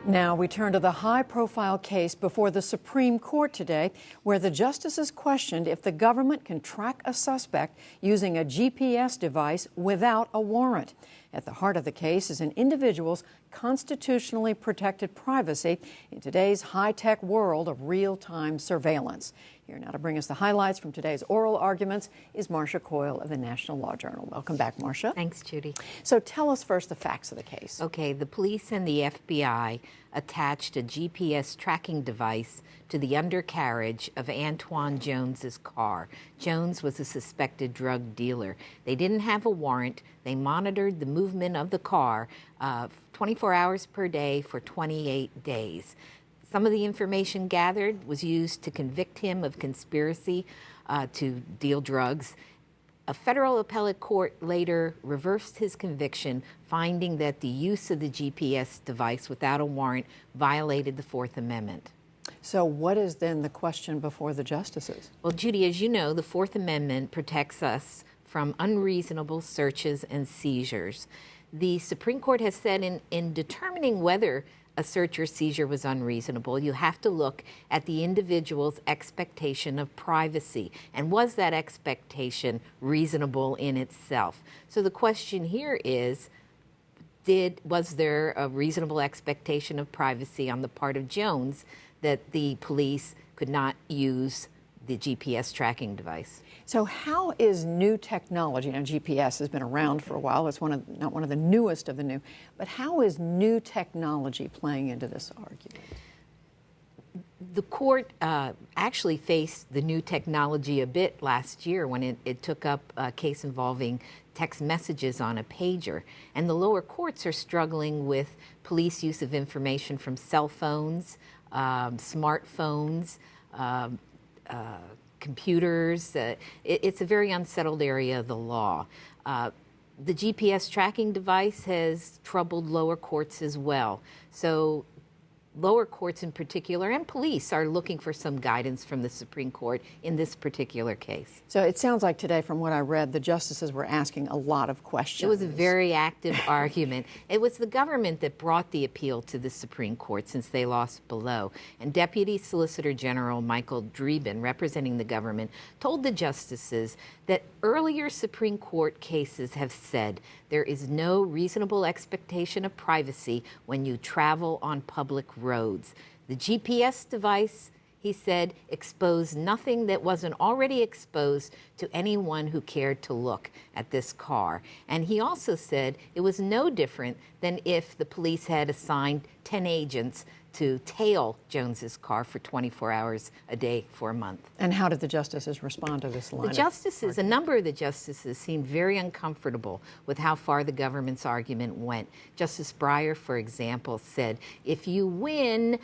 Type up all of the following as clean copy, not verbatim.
Now we turn to the high-profile case before the Supreme Court today, where the justices questioned if the government can track a suspect using a GPS device without a warrant. At the heart of the case is an individual's constitutionally protected privacy in today's high-tech world of real-time surveillance. Here now to bring us the highlights from today's oral arguments is Marcia Coyle of the National Law Journal. Welcome back, Marcia. Thanks, Judy. So tell us first the facts of the case. Okay, the police and the FBI attached a GPS tracking device to the undercarriage of Antoine Jones's car. Jones was a suspected drug dealer. They didn't have a warrant. They monitored the movement of the car 24 hours per day for 28 days. Some of the information gathered was used to convict him of conspiracy to deal drugs. A federal appellate court later reversed his conviction, finding that the use of the GPS device without a warrant violated the Fourth Amendment. So what is then the question before the justices? Well, Judy, as you know, the Fourth Amendment protects us from unreasonable searches and seizures. The Supreme Court has said in determining whether a search or seizure was unreasonable, you have to look at the individual's expectation of privacy. And was that expectation reasonable in itself? So the question here is, was there a reasonable expectation of privacy on the part of Jones that the police could not use the GPS tracking device? So how is new technology, now GPS has been around for a while, it's not one of the newest of the new, but how is new technology playing into this argument? The court actually faced the new technology a bit last year when it took up a case involving text messages on a pager. And the lower courts are struggling with police use of information from cell phones, smartphones, computers. It's a very unsettled area of the law. The GPS tracking device has troubled lower courts as well. So lower courts in particular and police are looking for some guidance from the Supreme Court in this particular case. So it sounds like today, from what I read, the justices were asking a lot of questions. It was a very active argument. It was the government that brought the appeal to the Supreme Court since they lost below. And Deputy Solicitor General Michael Dreeben, representing the government, told the justices that earlier Supreme Court cases have said there is no reasonable expectation of privacy when you travel on public roads. The GPS device, he said, exposed nothing that wasn't already exposed to anyone who cared to look at this car. And he also said it was no different than if the police had assigned 10 agents to tail Jones's car for 24 hours a day for a month. And how did the justices respond to this line? The justices, a number of the justices seemed very uncomfortable with how far the government's argument went. Justice Breyer, for example, said, if you win,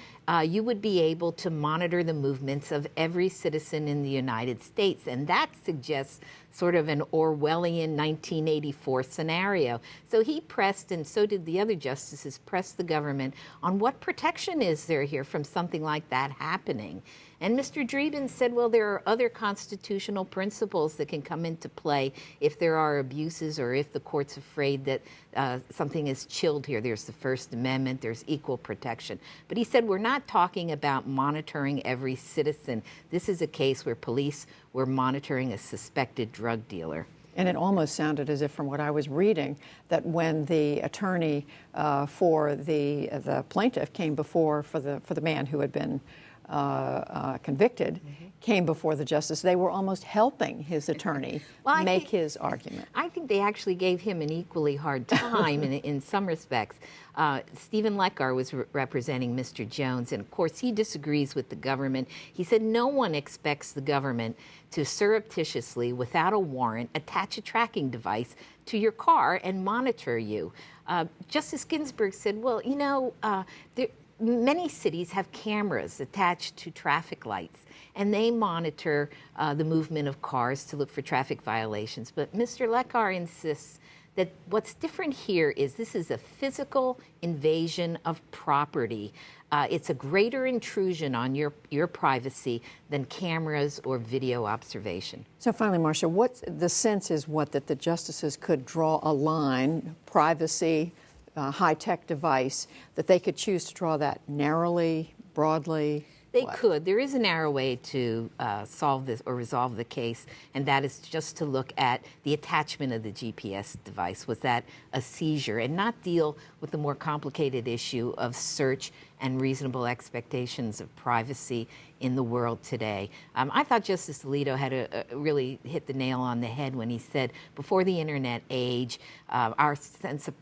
you would be able to monitor the movements of every citizen in the United States. And that suggests sort of an Orwellian 1984 scenario. So he pressed, and so did the other justices, pressed the government on what protection is there here from something like that happening. And Mr. Dreeben said, well, there are other constitutional principles that can come into play if there are abuses or if the court's afraid that something is chilled here. There's the First Amendment, there's equal protection. But he said, we're not talking about monitoring every citizen. This is a case where police were monitoring a suspected drug dealer. And it almost sounded as if, from what I was reading, that when the attorney for the plaintiff came before for the man who had been convicted, came before the justice, they were almost helping his attorney make his argument. I think they actually gave him an equally hard time in some respects. Stephen Leckar was representing Mr. Jones, and of course he disagrees with the government. He said no one expects the government to surreptitiously, without a warrant, attach a tracking device to your car and monitor you. Justice Ginsburg said, well, you know, many cities have cameras attached to traffic lights, and they monitor the movement of cars to look for traffic violations. But Mr. Leckar insists that what's different here is this is a physical invasion of property. It's a greater intrusion on your privacy than cameras or video observation. So finally, Marcia, what the sense is that the justices could draw a line, privacy, high-tech device, that they could choose to draw that narrowly, broadly? They could. There is a narrow way to solve this or resolve the case, and that is just to look at the attachment of the GPS device. Was that a seizure? And not deal with the more complicated issue of search and reasonable expectations of privacy in the world today. I thought Justice Alito had really hit the nail on the head when he said, before the internet age,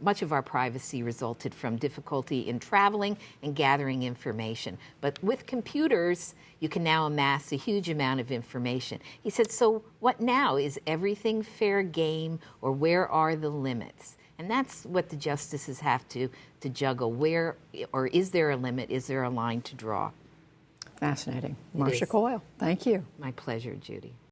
much of our privacy resulted from difficulty in traveling and gathering information. But with computers, you can now amass a huge amount of information. He said, so what now? Is everything fair game, or where are the limits? And that's what the justices have to juggle. Where, or is there a limit? Is there a line to draw? Fascinating. Marcia Coyle, thank you. My pleasure, Judy.